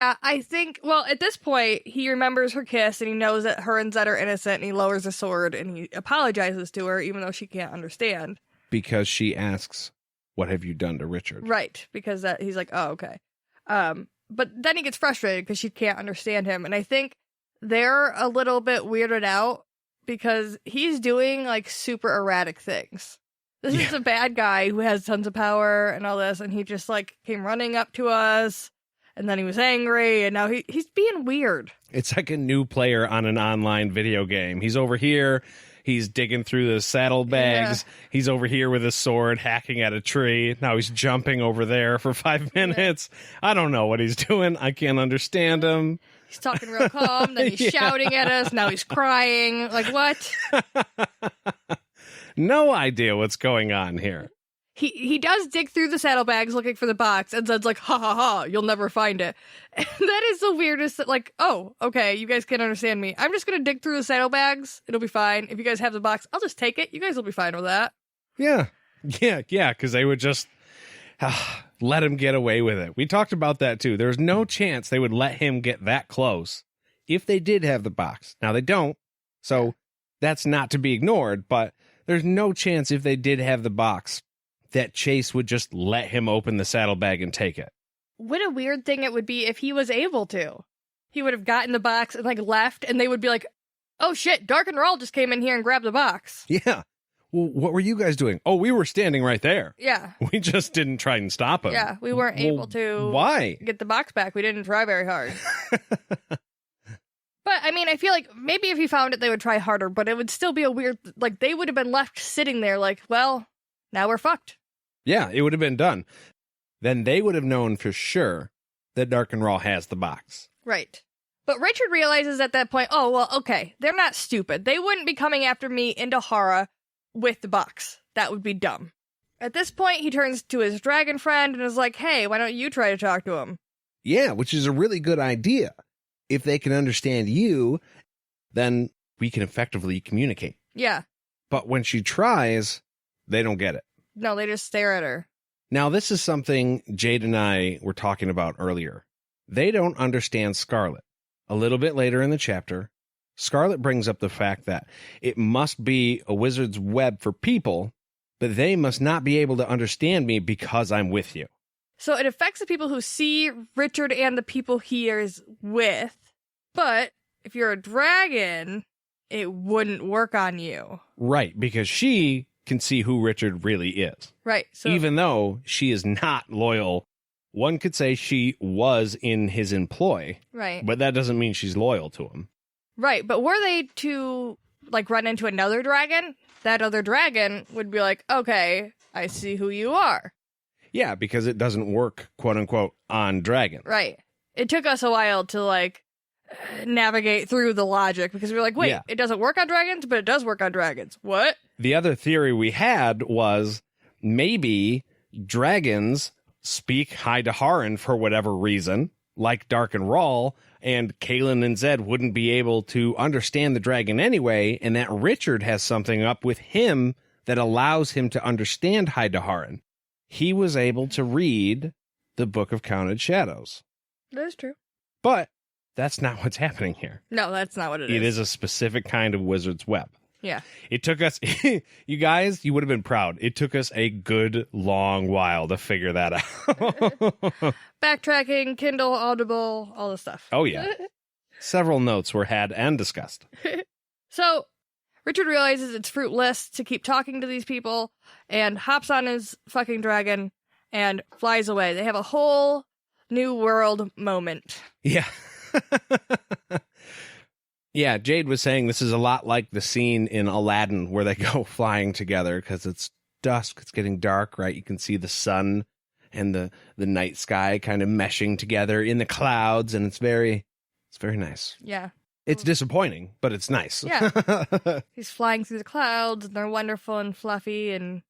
I think, well, at this point, he remembers her kiss and he knows that her and Zed are innocent and he lowers the sword and he apologizes to her even though she can't understand. Because she asks, what have you done to Richard? Right, because he's like, oh, okay. But then he gets frustrated because she can't understand him. And I think they're a little bit weirded out because he's doing like super erratic things. This is a bad guy who has tons of power and all this. And he just like came running up to us. And then he was angry, and now he's being weird. It's like a new player on an online video game. He's over here, he's digging through the saddlebags. Yeah. He's over here with his sword, hacking at a tree. Now he's jumping over there for 5 minutes. I don't know what he's doing. I can't understand him. He's talking real calm, then he's shouting at us. Now he's crying. Like, what? No idea what's going on here. He does dig through the saddlebags looking for the box, and Zed's like, ha ha ha, you'll never find it. And that is the weirdest, like, oh, okay, you guys can't understand me. I'm just going to dig through the saddlebags. It'll be fine. If you guys have the box, I'll just take it. You guys will be fine with that. Yeah, because they would just let him get away with it. We talked about that, too. There's no chance they would let him get that close if they did have the box. Now, they don't, so that's not to be ignored, but there's no chance if they did have the box that Chase would just let him open the saddlebag and take it. What a weird thing it would be if he was able to. He would have gotten the box and, like, left, and they would be like, oh, shit, Dark and Rawl just came in here and grabbed the box. Yeah. Well, what were you guys doing? Oh, we were standing right there. Yeah. We just didn't try and stop him. Yeah, we weren't able to why? Get the box back. We didn't try very hard. But, I mean, I feel like maybe if he found it, they would try harder, but it would still be a weird, like, they would have been left sitting there like, well, now we're fucked. Yeah, it would have been done. Then they would have known for sure that Dark and Raw has the box. Right. But Richard realizes at that point, oh, well, okay, they're not stupid. They wouldn't be coming after me into Hara with the box. That would be dumb. At this point, he turns to his dragon friend and is like, hey, why don't you try to talk to him? Yeah, which is a really good idea. If they can understand you, then we can effectively communicate. Yeah. But when she tries, they don't get it. No, they just stare at her. Now, this is something Jade and I were talking about earlier. They don't understand Scarlet. A little bit later in the chapter, Scarlet brings up the fact that it must be a wizard's web for people, but they must not be able to understand me because I'm with you. So it affects the people who see Richard and the people he is with, but if you're a dragon, it wouldn't work on you. Right, because she can see who Richard really is. Right. So even though she is not loyal, one could say she was in his employ. Right. But that doesn't mean she's loyal to him. Right. But were they to, like, run into another dragon, that other dragon would be like, okay, I see who you are. Yeah, because it doesn't work, quote unquote, on dragons. Right. It took us a while to, like, navigate through the logic because we were like, wait, It doesn't work on dragons, but it does work on dragons. What? The other theory we had was maybe dragons speak High Daharan for whatever reason, like Dark and Rawl, and Kaelin and Zed wouldn't be able to understand the dragon anyway, and that Richard has something up with him that allows him to understand High Daharan. He was able to read the Book of Counted Shadows. That is true. But that's not what's happening here. No, that's not what it is. It is a specific kind of wizard's web. Yeah. It took us, you guys, you would have been proud. It took us a good long while to figure that out. Backtracking, Kindle, Audible, all the stuff. Oh, yeah. Several notes were had and discussed. So, Richard realizes it's fruitless to keep talking to these people and hops on his fucking dragon and flies away. They have a whole new world moment. Yeah. Yeah, Jade was saying this is a lot like the scene in Aladdin where they go flying together because it's dusk, it's getting dark, right? You can see the sun and the night sky kind of meshing together in the clouds, and it's very nice. Yeah. It's disappointing, but it's nice. Yeah. He's flying through the clouds, and they're wonderful and fluffy, and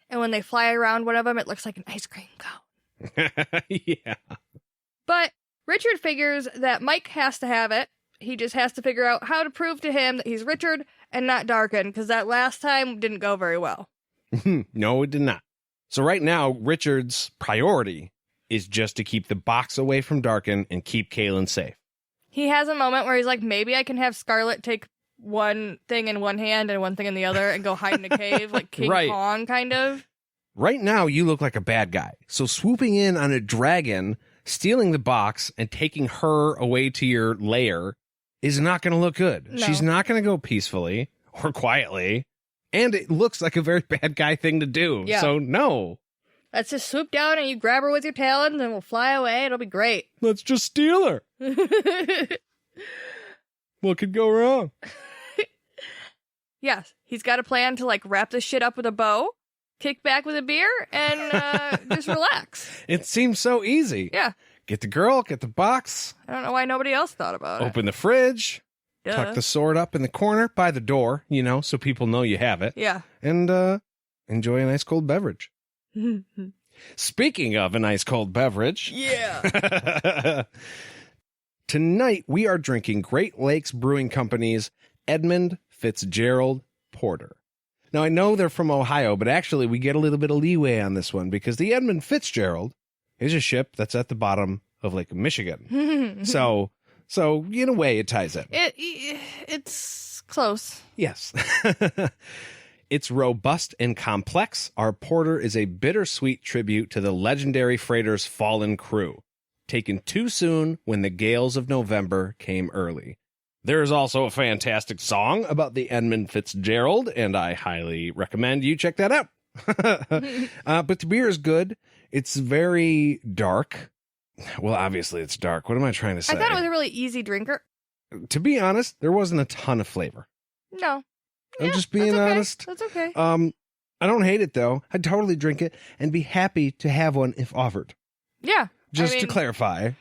when they fly around one of them, it looks like an ice cream cone. Yeah. But Richard figures that Mike has to have it. He just has to figure out how to prove to him that he's Richard and not Darken, because that last time didn't go very well. No, it did not. So right now, Richard's priority is just to keep the box away from Darkin and keep Kaylin safe. He has a moment where he's like, maybe I can have Scarlet take one thing in one hand and one thing in the other and go hide in a cave, like King Kong, kind of. Right now, you look like a bad guy. So swooping in on a dragon, stealing the box, and taking her away to your lair is not going to look good. No. She's not going to go peacefully or quietly. And it looks like a very bad guy thing to do. Yeah. So, no. Let's just swoop down and you grab her with your talons and we'll fly away. It'll be great. Let's just steal her. What could go wrong? Yes, he's got a plan to like wrap this shit up with a bow, kick back with a beer, and just relax. It seems so easy. Yeah. Get the girl, get the box. I don't know why nobody else thought about it. Open the fridge. Duh. Tuck the sword up in the corner by the door, so people know you have it. Yeah. And enjoy a nice cold beverage. Speaking of a nice cold beverage. Yeah. Tonight, we are drinking Great Lakes Brewing Company's Edmund Fitzgerald Porter. Now, I know they're from Ohio, but actually we get a little bit of leeway on this one because the Edmund Fitzgerald is a ship that's at the bottom of Lake Michigan. So in a way, it ties in. It's close. Yes. It's robust and complex. Our porter is a bittersweet tribute to the legendary freighter's fallen crew, taken too soon when the gales of November came early. There is also a fantastic song about the Edmund Fitzgerald, and I highly recommend you check that out. But the beer is good. It's very dark. Well, obviously it's dark. What am I trying to say? I thought it was a really easy drinker. To be honest, there wasn't a ton of flavor. No. I'm just being honest. That's okay. I don't hate it, though. I'd totally drink it and be happy to have one if offered. Yeah. Just to clarify.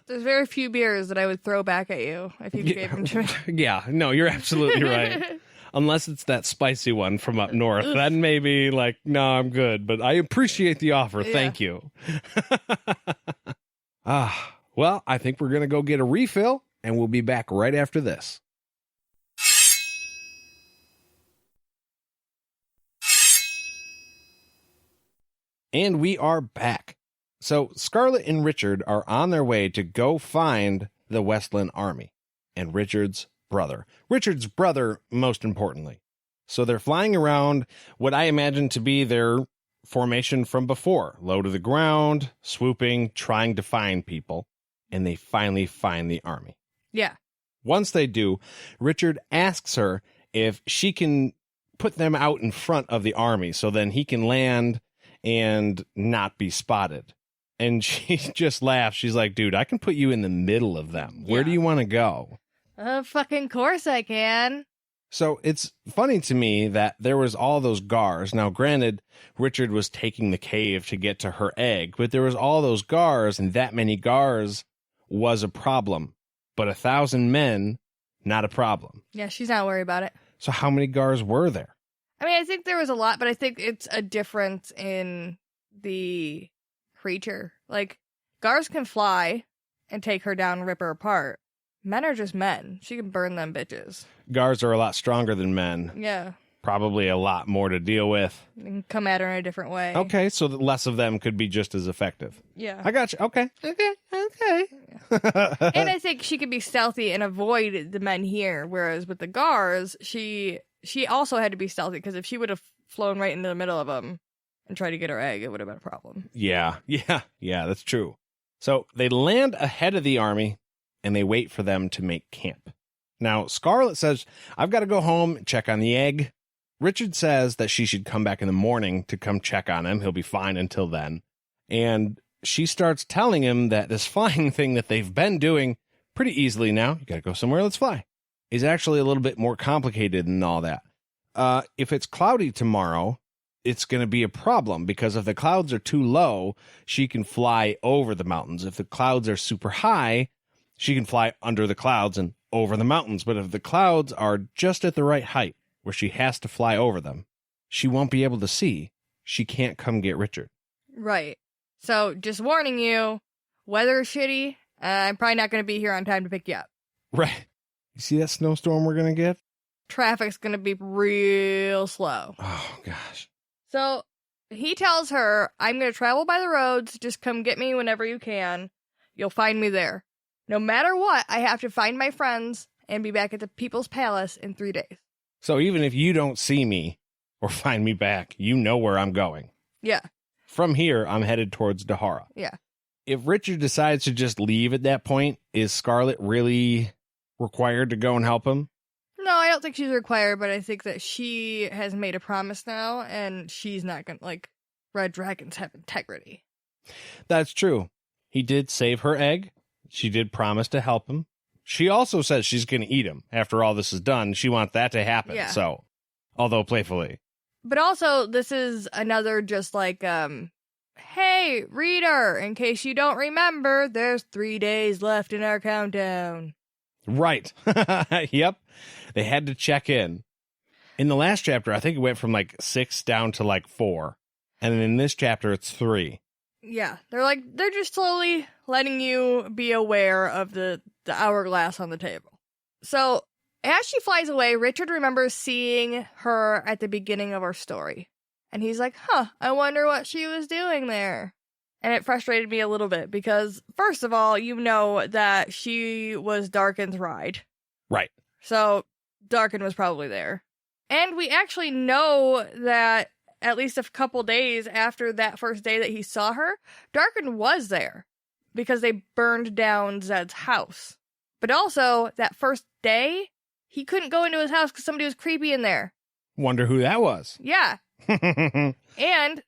There's very few beers that I would throw back at you if you gave them to me. Yeah, no, you're absolutely right. Unless it's that spicy one from up north. Then maybe no, I'm good. But I appreciate the offer. Yeah. Thank you. Well, I think we're going to go get a refill, and we'll be back right after this. And we are back. So Scarlet and Richard are on their way to go find the Westland Army and Richard's brother. Richard's brother, most importantly. So they're flying around what I imagine to be their formation from before. Low to the ground, swooping, trying to find people. And they finally find the army. Yeah. Once they do, Richard asks her if she can put them out in front of the army so then he can land and not be spotted. And she just laughs. She's like, dude, I can put you in the middle of them. Where do you want to go? Fucking course I can. So it's funny to me that there was all those guards. Now, granted, Richard was taking the cave to get to her egg, but there was all those guards, and that many guards was a problem. But 1,000 men, not a problem. Yeah, she's not worried about it. So how many guards were there? I mean, I think there was a lot, but I think it's a difference in the creature. Like, guards can fly and take her down and rip her apart. Men are just men. She can burn them bitches. Guards are a lot stronger than men. Yeah. Probably a lot more to deal with. And come at her in a different way. Okay, so that less of them could be just as effective. Yeah. I got you. Okay. Yeah. And I think she could be stealthy and avoid the men here, whereas with the guards, she also had to be stealthy, because if she would have flown right into the middle of them and tried to get her egg, it would have been a problem. Yeah, that's true. So they land ahead of the army, and they wait for them to make camp. Now, Scarlet says, I've got to go home and check on the egg. Richard says that she should come back in the morning to come check on him. He'll be fine until then. And she starts telling him that this flying thing that they've been doing pretty easily now, you got to go somewhere, let's fly, is actually a little bit more complicated than all that. If it's cloudy tomorrow, it's going to be a problem, because if the clouds are too low, she can fly over the mountains. If the clouds are super high, she can fly under the clouds and over the mountains. But if the clouds are just at the right height where she has to fly over them, she won't be able to see. She can't come get Richard. Right. So just warning you, weather is shitty. I'm probably not going to be here on time to pick you up. Right. You see that snowstorm we're going to get? Traffic's going to be real slow. Oh, gosh. So He tells her, I'm going to travel by the roads. Just come get me whenever you can. You'll find me there. No matter what, I have to find my friends and be back at the People's Palace in 3 days. So even if you don't see me or find me back, you know where I'm going. Yeah. From here, I'm headed towards Dahara. Yeah. If Richard decides to just leave at that point, is Scarlet really required to go and help him? No, I don't think she's required, but I think that she has made a promise now, and she's not going to, like, red dragons have integrity. That's true. He did save her egg. She did promise to help him. She also says she's going to eat him. After all this is done, she wants that to happen. Yeah. So, although playfully. But also, this is another just like, hey, reader, in case you don't remember, there's 3 days left in our countdown. Right. Yep. They had to check in. In the last chapter, I think it went from like 6 down to like 4. And then in this chapter, it's 3. Yeah, they're just slowly letting you be aware of the hourglass on the table. So, as she flies away, Richard remembers seeing her at the beginning of our story. And he's like, I wonder what she was doing there. And it frustrated me a little bit because, first of all, you know that she was Darkin's ride. Right. So, Darkin was probably there. And we actually know that at least a couple days after that first day that he saw her, Darkin was there because they burned down Zed's house. But also, that first day, he couldn't go into his house because somebody was creepy in there. Wonder who that was. Yeah. And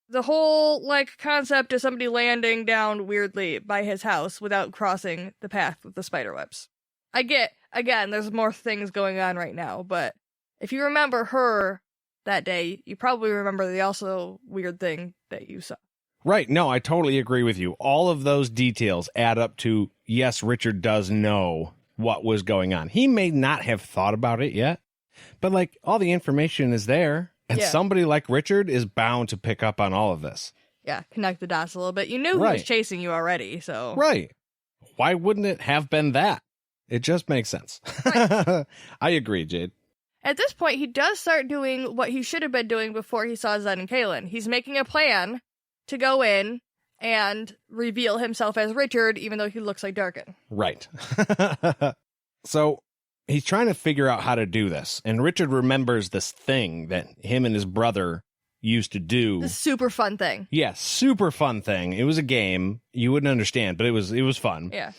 the whole, like, concept of somebody landing down weirdly by his house without crossing the path with the spider webs. I get, again, there's more things going on right now, but if you remember her that day, you probably remember the also weird thing that you saw. Right. No, I totally agree with you. All of those details add up to, yes, Richard does know what was going on. He may not have thought about it yet, but like all the information is there. And somebody like Richard is bound to pick up on all of this. Yeah, connect the dots a little bit. You knew he was chasing you already, so. Right. Why wouldn't it have been that? It just makes sense. Right. I agree, Jade. At this point, he does start doing what he should have been doing before he saw Zed and Kaylin. He's making a plan to go in and reveal himself as Richard, even though he looks like Darkin. Right. So he's trying to figure out how to do this. And Richard remembers this thing that him and his brother used to do. This super fun thing. Yeah, super fun thing. It was a game. You wouldn't understand, but it was fun. Yeah.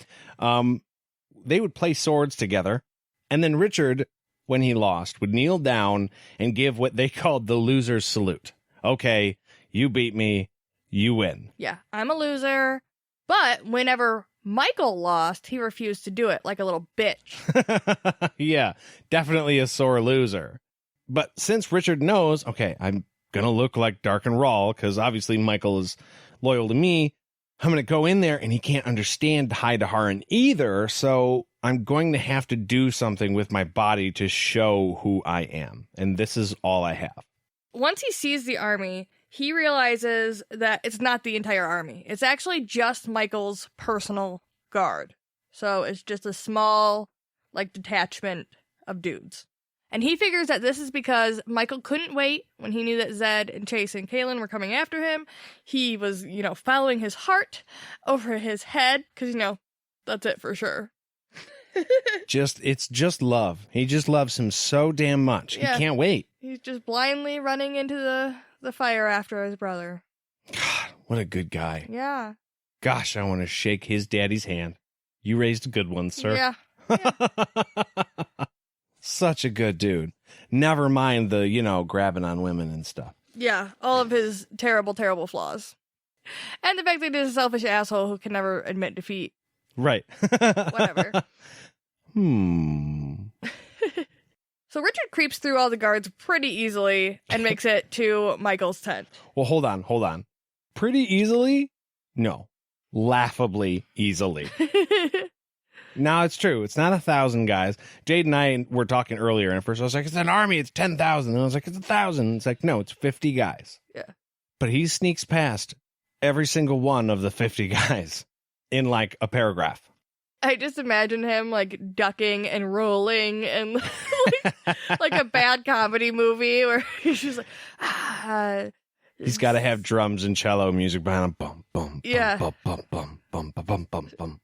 They would play swords together. And then Richard, when he lost, would kneel down and give what they called the loser's salute. Okay, you beat me. You win. Yeah, I'm a loser. But whenever Michael lost, he refused to do it like a little bitch. Yeah, definitely a sore loser. But since Richard knows, okay, I'm going to look like Darkin Rawl because obviously Michael is loyal to me. I'm going to go in there and he can't understand High Daharan either. So I'm going to have to do something with my body to show who I am. And this is all I have. Once he sees the army, he realizes that it's not the entire army. It's actually just Michael's personal guard. So it's just a small, like, detachment of dudes. And he figures that this is because Michael couldn't wait when he knew that Zed and Chase and Kaylin were coming after him. He was, following his heart over his head, because, that's it for sure. It's just love. He just loves him so damn much. Yeah. He can't wait. He's just blindly running into the fire after his brother. God, what a good guy. Yeah. Gosh, I want to shake his daddy's hand. You raised a good one, sir. Yeah. Such a good dude. Never mind the, grabbing on women and stuff. Yeah, all of his terrible, terrible flaws. And the fact that he's a selfish asshole who can never admit defeat. Right. Whatever. So Richard creeps through all the guards pretty easily and makes it to Michael's tent. Well, hold on. Pretty easily? No. Laughably easily. No, it's true. It's not 1,000 guys. Jade and I were talking earlier, and at first I was like, it's an army, it's 10,000. And I was like, it's 1,000. It's like, no, it's 50 guys. Yeah. But he sneaks past every single one of the 50 guys in like a paragraph. I just imagine him like ducking and rolling and like a bad comedy movie where he's just like, He's got to have drums and cello music behind him. Bum, bum, Yeah. bum, bum, bum, bum, bum, bum, bum, bum.